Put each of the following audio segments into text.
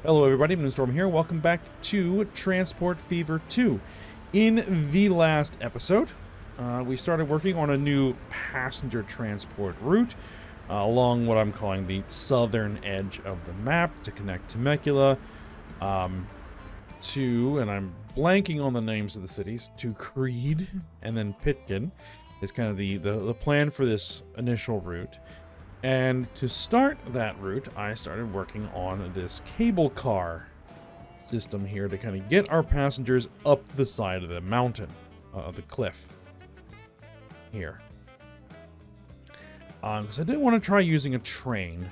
Hello everybody, Moonstorm here. Welcome back to Transport Fever 2. In the last episode, we started working on a new passenger transport route along what I'm calling the southern edge of the map to connect Temecula to, and I'm blanking on the names of the cities, to Creed and then Pitkin is kind of the plan for this initial route. And to start that route, I started working on this cable car system here to kind of get our passengers up the side of the mountain, the cliff here. Because I didn't want to try using a train.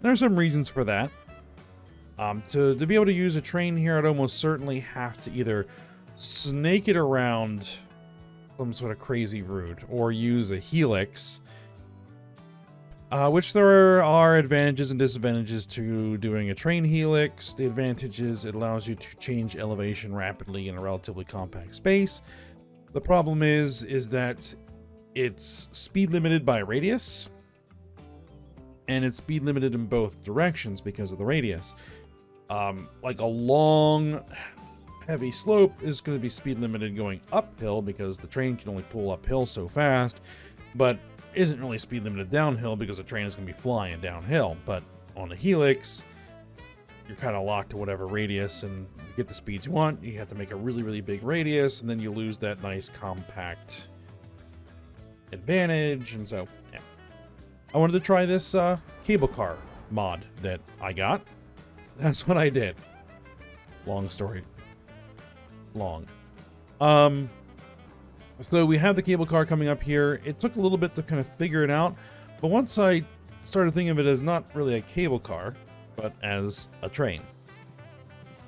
There's some reasons for that. To be able to use a train here, I'd almost certainly have to either snake it around some sort of crazy route or use a helix. Which there are advantages and disadvantages to doing a train helix. The advantage is it allows you to change elevation rapidly in a relatively compact space. The problem is that it's speed limited by radius, and it's speed limited in both directions because of the radius. Like a long, heavy slope is going to be speed limited going uphill because the train can only pull uphill so fast, but isn't really speed limited downhill because the train is going to be flying downhill. But on the helix, you're kind of locked to whatever radius, and to get the speeds you want, you have to make a really big radius, and then you lose that nice compact advantage. And so, yeah, I wanted to try this cable car mod that I got. That's what I did. Long story long. So we have the cable car coming up here. It took a little bit to kind of figure it out, but once I started thinking of it as not really a cable car, but as a train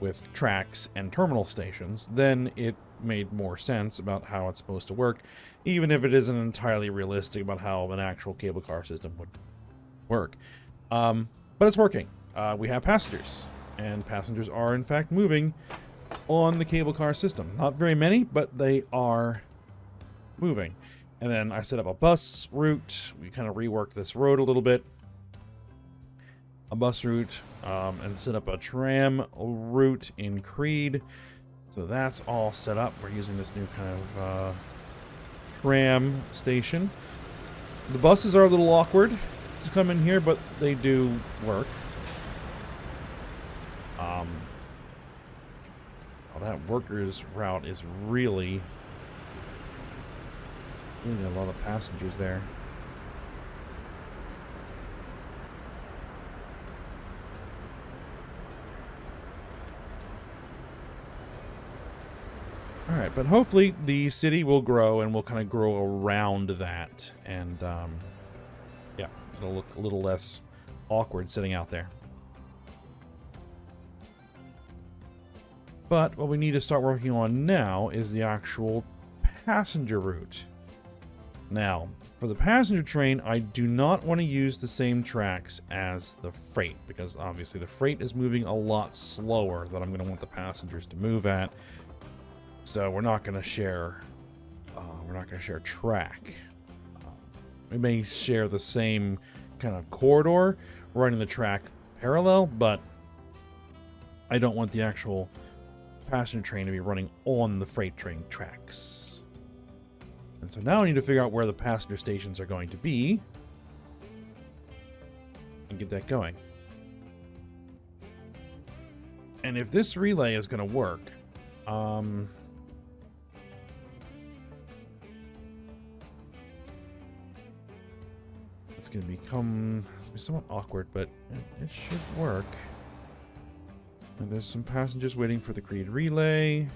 with tracks and terminal stations, then it made more sense about how it's supposed to work, even if it isn't entirely realistic about how an actual cable car system would work. But it's working. We have passengers, and passengers are in fact moving on the cable car system. Not very many, but they are moving. And then I set up a bus route. We kind of reworked this road a little bit. A bus route, and set up a tram route in Creed. So that's all set up. We're using this new kind of tram station. The buses are a little awkward to come in here, but they do work. Oh, that workers route is really a lot of passengers there. Alright, but hopefully the city will grow and we'll kind of grow around that. And, yeah, it'll look a little less awkward sitting out there. But what we need to start working on now is the actual passenger route. Now, for the passenger train, I do not want to use the same tracks as the freight, because obviously the freight is moving a lot slower than I'm going to want the passengers to move at. So we're not going to share track. We may share the same kind of corridor, running the track parallel, but I don't want the actual passenger train to be running on the freight train tracks. And so now I need to figure out where the passenger stations are going to be and get that going. And if this relay is going to work, it's going to become somewhat awkward, but it should work. And there's some passengers waiting for the Creed relay.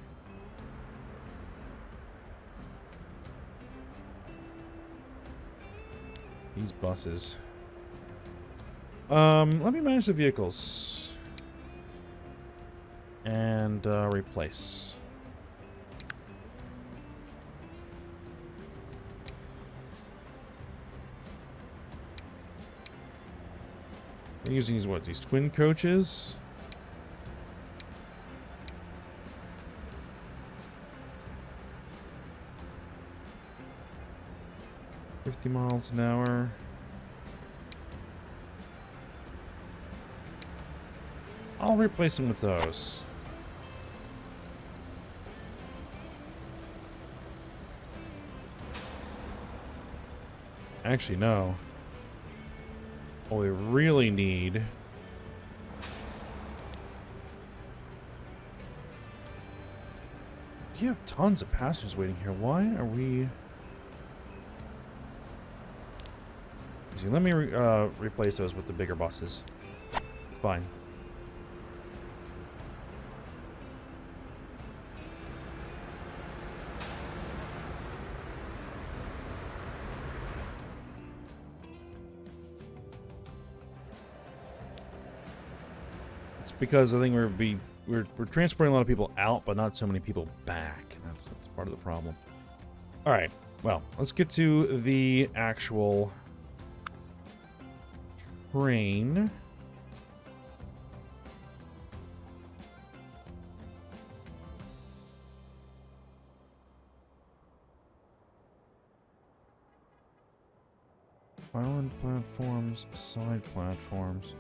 These buses. Let me manage the vehicles. And replace. We're using these twin coaches. $50 miles an hour. I'll replace them with those. Actually, no. What we really need... You have tons of passengers waiting here. Why are we... See, let me replace those with the bigger buses. Fine. It's because I think we're transporting a lot of people out, but not so many people back. That's part of the problem. All right. Well, let's get to the actual train. Island platforms, side platforms.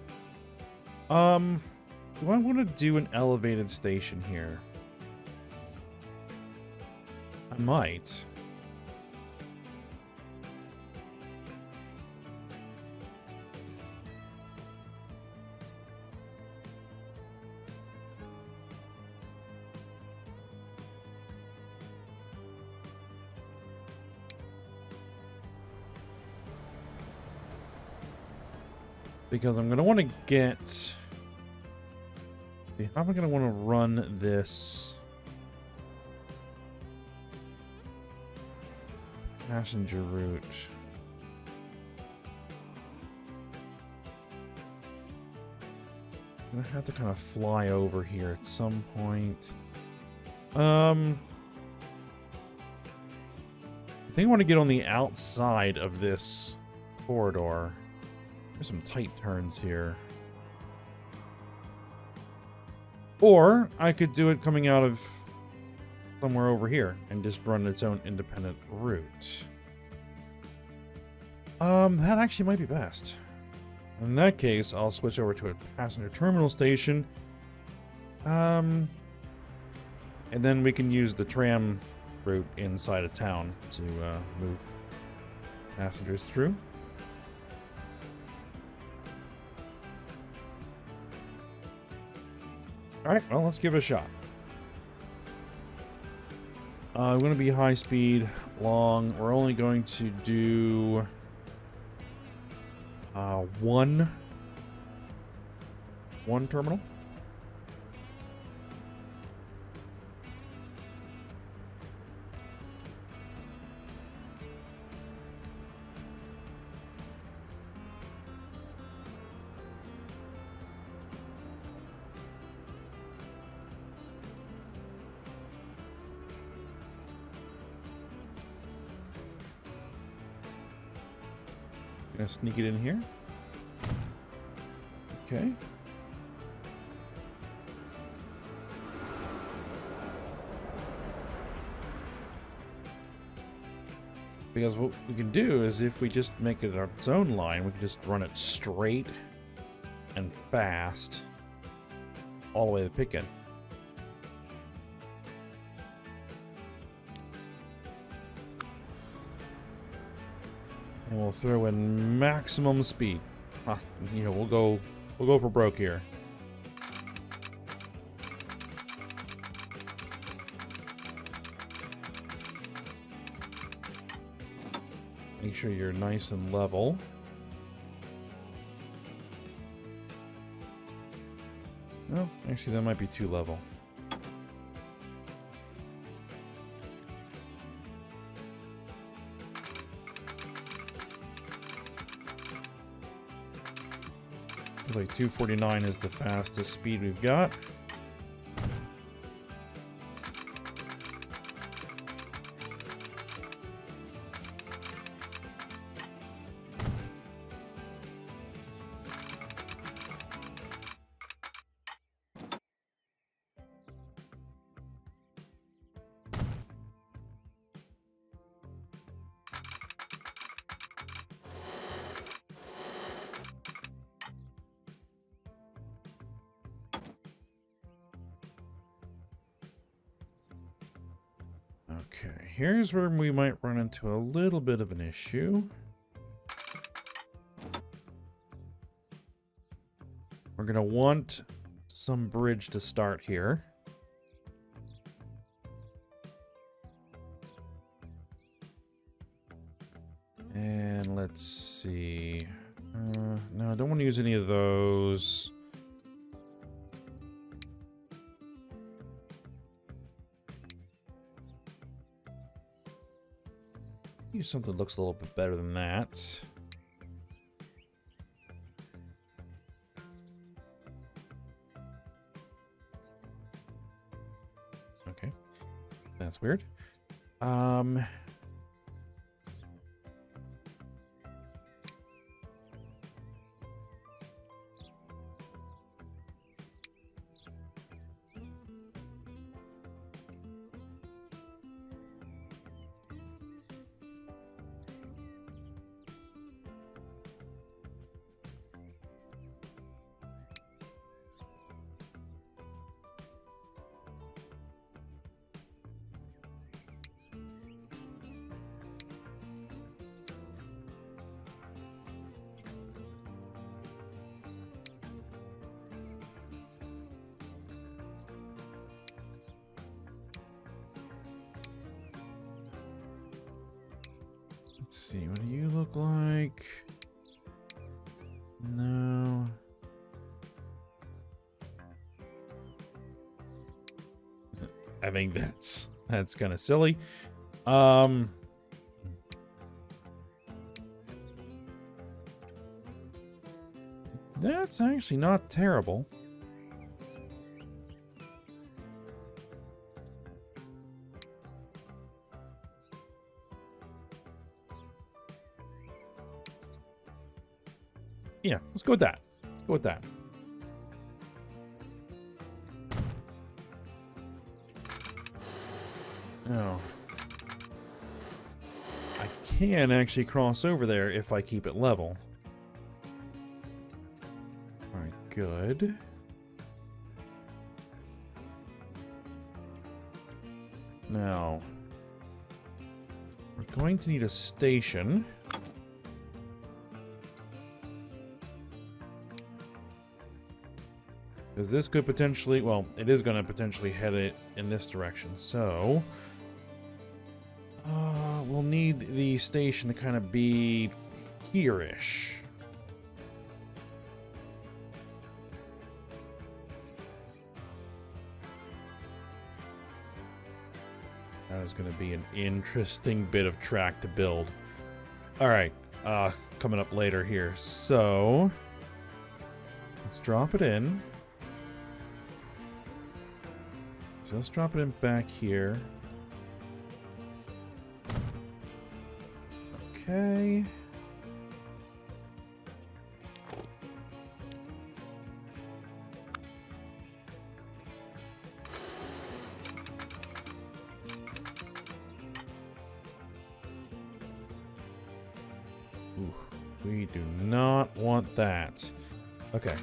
Do I want to do an elevated station here? I might. Because I'm going to want to get... How am I going to want to run this passenger route? I'm going to have to kind of fly over here at some point. I think I want to get on the outside of this corridor. There's some tight turns here. Or I could do it coming out of somewhere over here and just run its own independent route. That actually might be best. In that case, I'll switch over to a passenger terminal station. And then we can use the tram route inside of town to move passengers through. Alright, well, let's give it a shot. I'm going to be high speed, long. We're only going to do one terminal. Gonna sneak it in here. Okay. Because what we can do is if we just make it its own line, we can just run it straight and fast all the way to Picken. And we'll throw in maximum speed. You know, we'll go for broke here. Make sure you're nice and level. No, actually that might be too level. Like 249 is the fastest speed we've got. Okay, here's where we might run into a little bit of an issue. We're going to want some bridge to start here. And let's see. No, I don't want to use any of those. Use something that looks a little bit better than that. Okay. That's weird. Let's see, what do you look like? No. I think that's kind of silly. That's actually not terrible. Yeah, let's go with that. Let's go with that. Now, I can actually cross over there if I keep it level. Alright, good. Now, we're going to need a station. Because this could potentially, well, it is going to potentially head it in this direction. So, we'll need the station to kind of be here-ish. That is going to be an interesting bit of track to build. All right, coming up later here. So, let's drop it in. So let's drop it in back here. Okay. Ooh, we do not want that. Okay.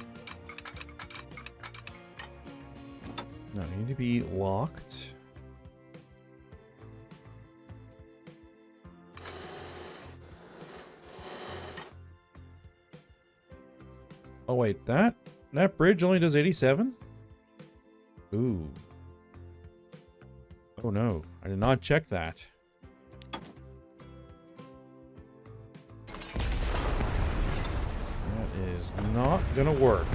No, you need to be locked. Oh wait, that bridge only does 87? Ooh. Oh no, I did not check that. That is not gonna work.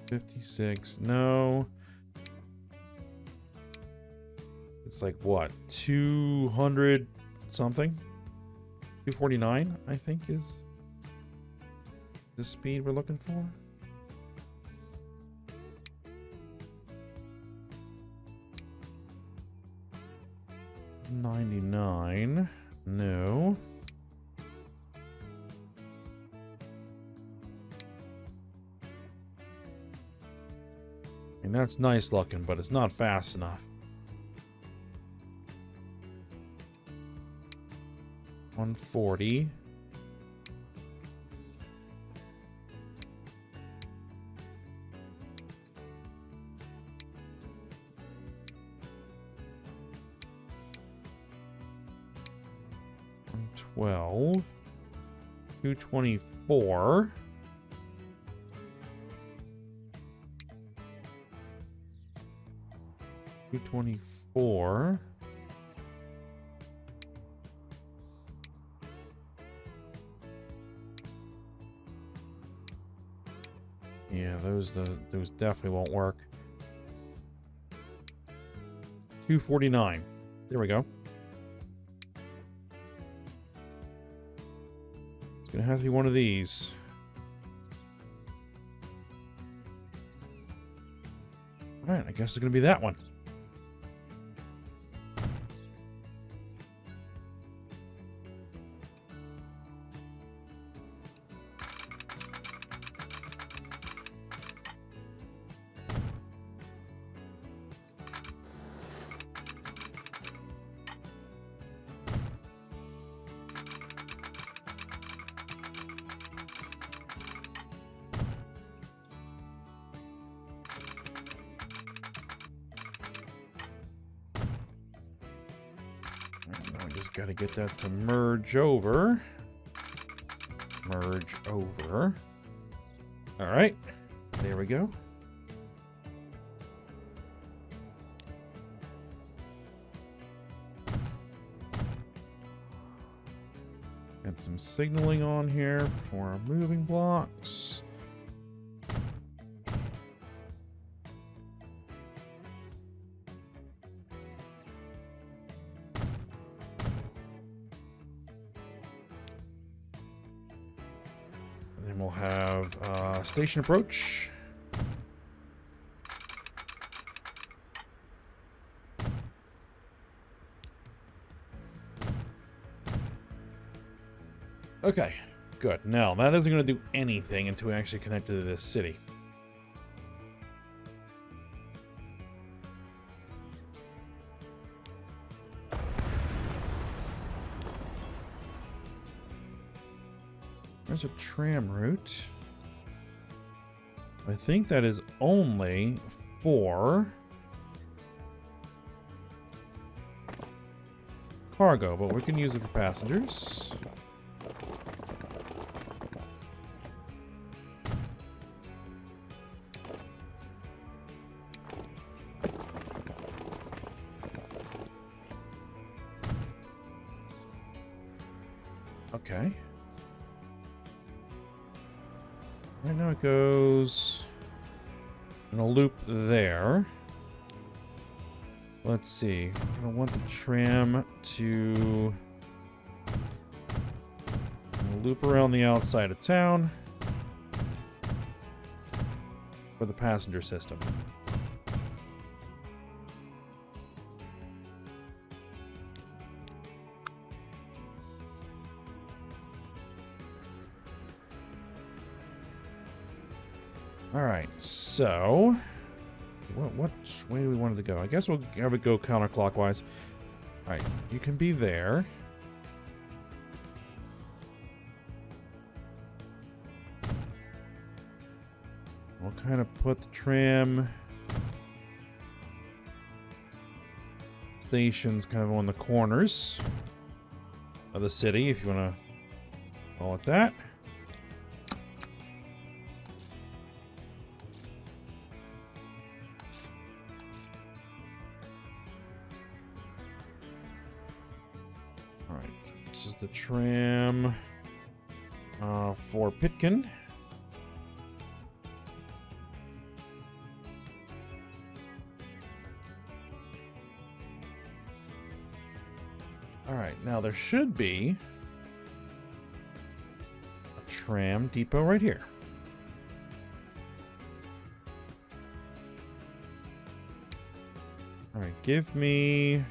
$56, no. It's like what, 200 something? 249, I think, is the speed we're looking for. 99. No. I mean, that's nice looking, but it's not fast enough. 140. $12. 224. $224. Yeah, those definitely won't work. 249. There we go. It's gonna have to be one of these. All right, I guess it's gonna be that one. I just got to get that to merge over. Merge over. All right. There we go. Get some signaling on here for our moving blocks. And then we'll have station approach. Okay, good. Now, that isn't going to do anything until we actually connect to this city. There's a tram route. I think that is only for cargo, but we can use it for passengers. Okay. Right now it goes in a loop there. Let's see. I want the tram to loop around the outside of town for the passenger system. Alright, so which way do we want it to go? I guess we'll have it go counterclockwise. Alright, you can be there. We'll kind of put the tram stations kind of on the corners of the city, if you want to call it that. This is the tram for Pitkin. All right, now there should be a tram depot right here. All right, give me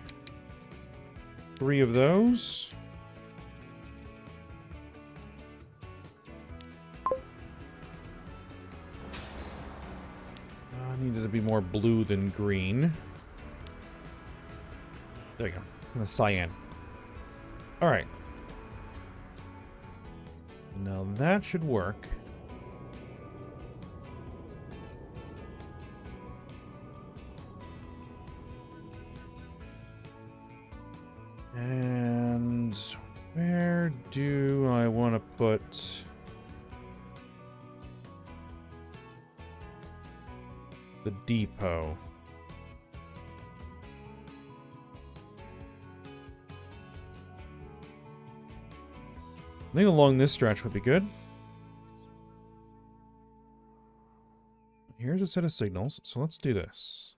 3 of those. Needed to be more blue than green. There you go. And a cyan. Alright. Now that should work. And where do I want to put the depot? I think along this stretch would be good. Here's a set of signals, so let's do this.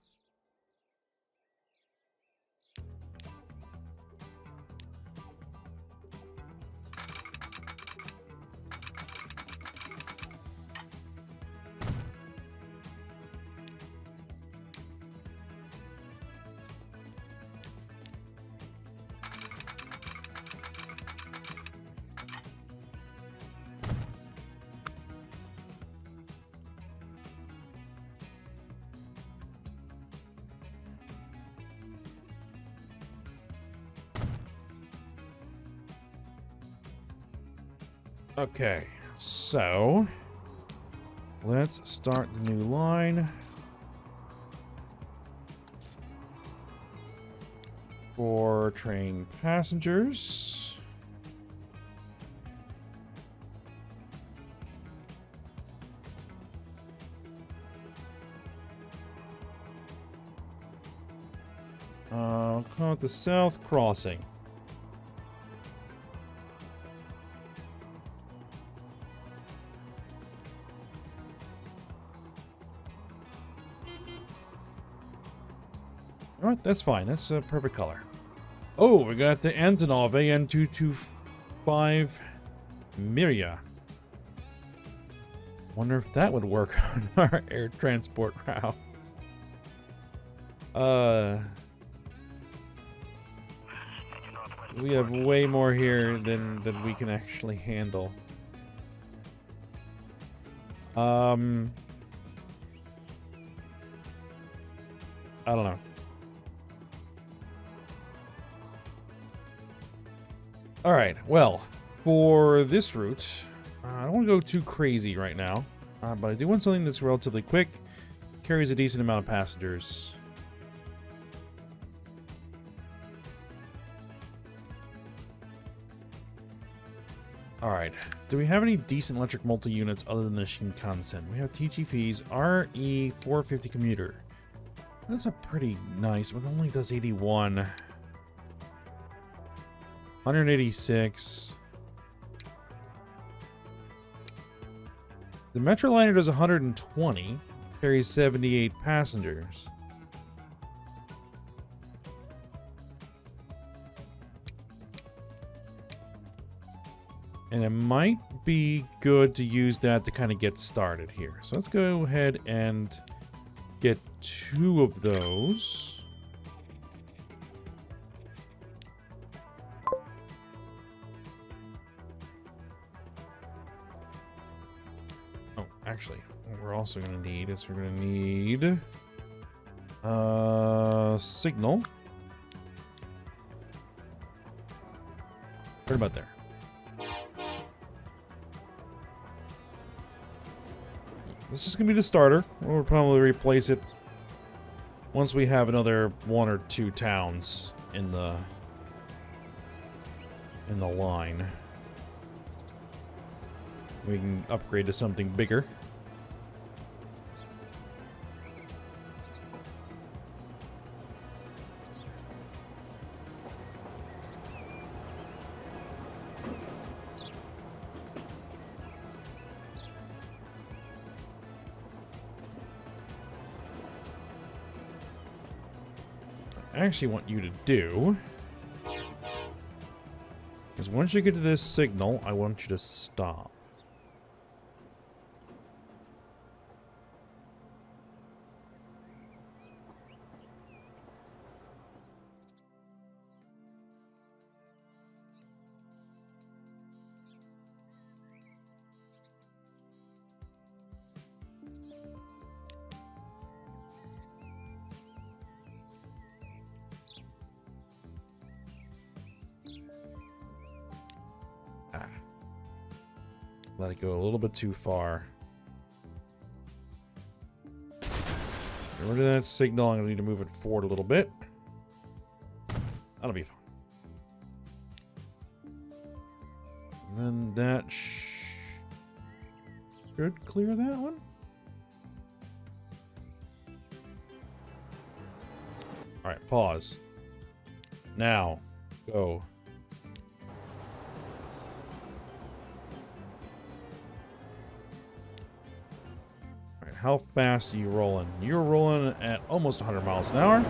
Okay, so let's start the new line for train passengers. Call it the South Crossing. Alright, that's fine. That's a perfect color. Oh, we got the Antonov AN225 Miria. Wonder if that would work on our air transport routes. We have way more here than we can actually handle. I don't know. Alright, well, for this route, I don't want to go too crazy right now, but I do want something that's relatively quick, carries a decent amount of passengers. Alright, do we have any decent electric multi-units other than the Shinkansen? We have TGV's RE450 commuter. That's a pretty nice, but it only does 81. 186. The Metroliner does 120, carries 78 passengers. And it might be good to use that to kind of get started here. So let's go ahead and get 2 of those. Actually, what we're also going to need is we're going to need signal. Right about there. This is just going to be the starter. We'll probably replace it once we have another 1 or 2 towns in the line. We can upgrade to something bigger. I actually want you to do is once you get to this signal, I want you to stop. Let it go a little bit too far. Get rid of that signal. I'm going to need to move it forward a little bit. That'll be fine. Then that should clear that one. All right, pause. Now, go. All right, how fast are you rolling? You're rolling at almost 100 miles an hour.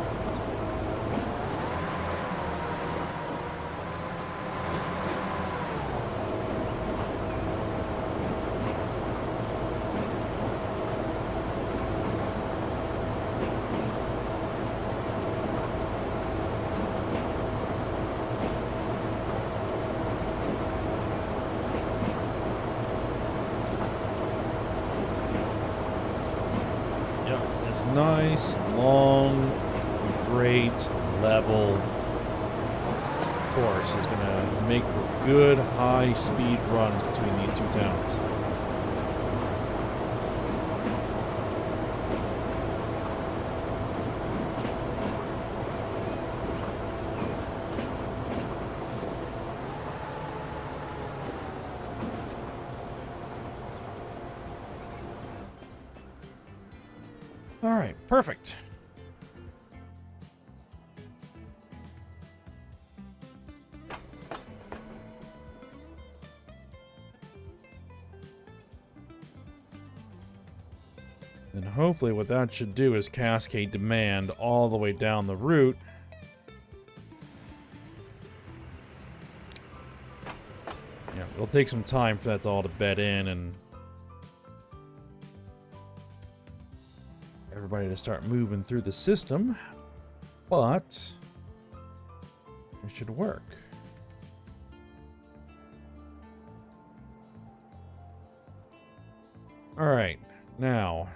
Nice, long, great, level course is going to make for good high-speed runs between these two towns. All right, perfect. And hopefully what that should do is cascade demand all the way down the route. Yeah, it'll take some time for that all to bed in and everybody to start moving through the system, but it should work. All right, now.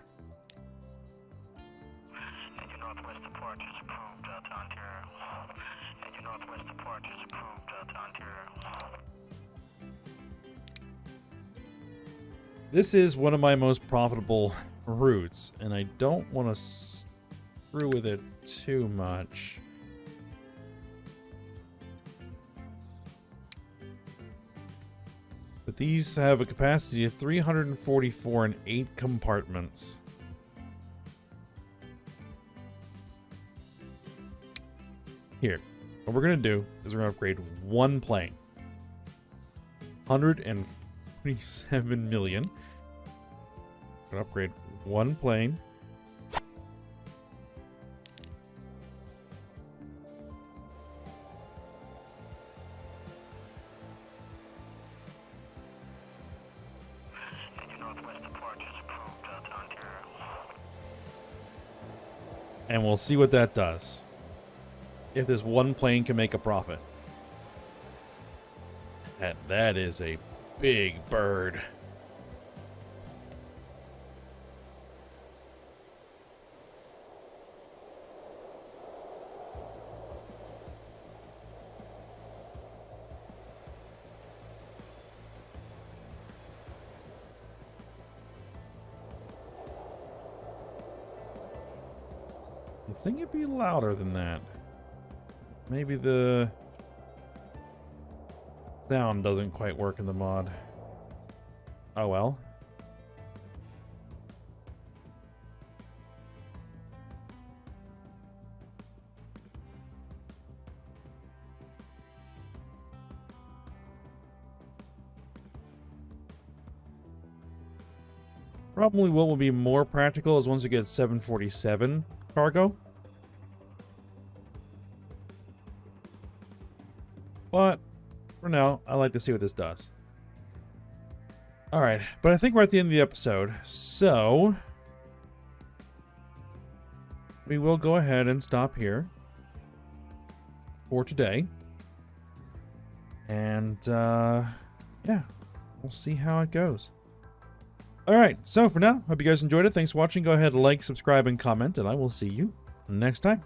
And your northwest departure is approved to Ontario. And your northwest departure is approved to Ontario. This is one of my most profitable routes, and I don't want to screw with it too much. But these have a capacity of 344 and 8 compartments. Here, what we're going to do is we're going to upgrade one plane. 127 million. We're going to upgrade one plane. And we'll see what that does. If this one plane can make a profit. That is a big bird. I think it'd be louder than that. Maybe the sound doesn't quite work in the mod. Oh well. Probably what will be more practical is once we get 747 cargo. But for now, I like to see what this does. Alright, but I think we're at the end of the episode, so we will go ahead and stop here for today. And, yeah, we'll see how it goes. Alright, so for now, hope you guys enjoyed it. Thanks for watching. Go ahead, like, subscribe, and comment, and I will see you next time.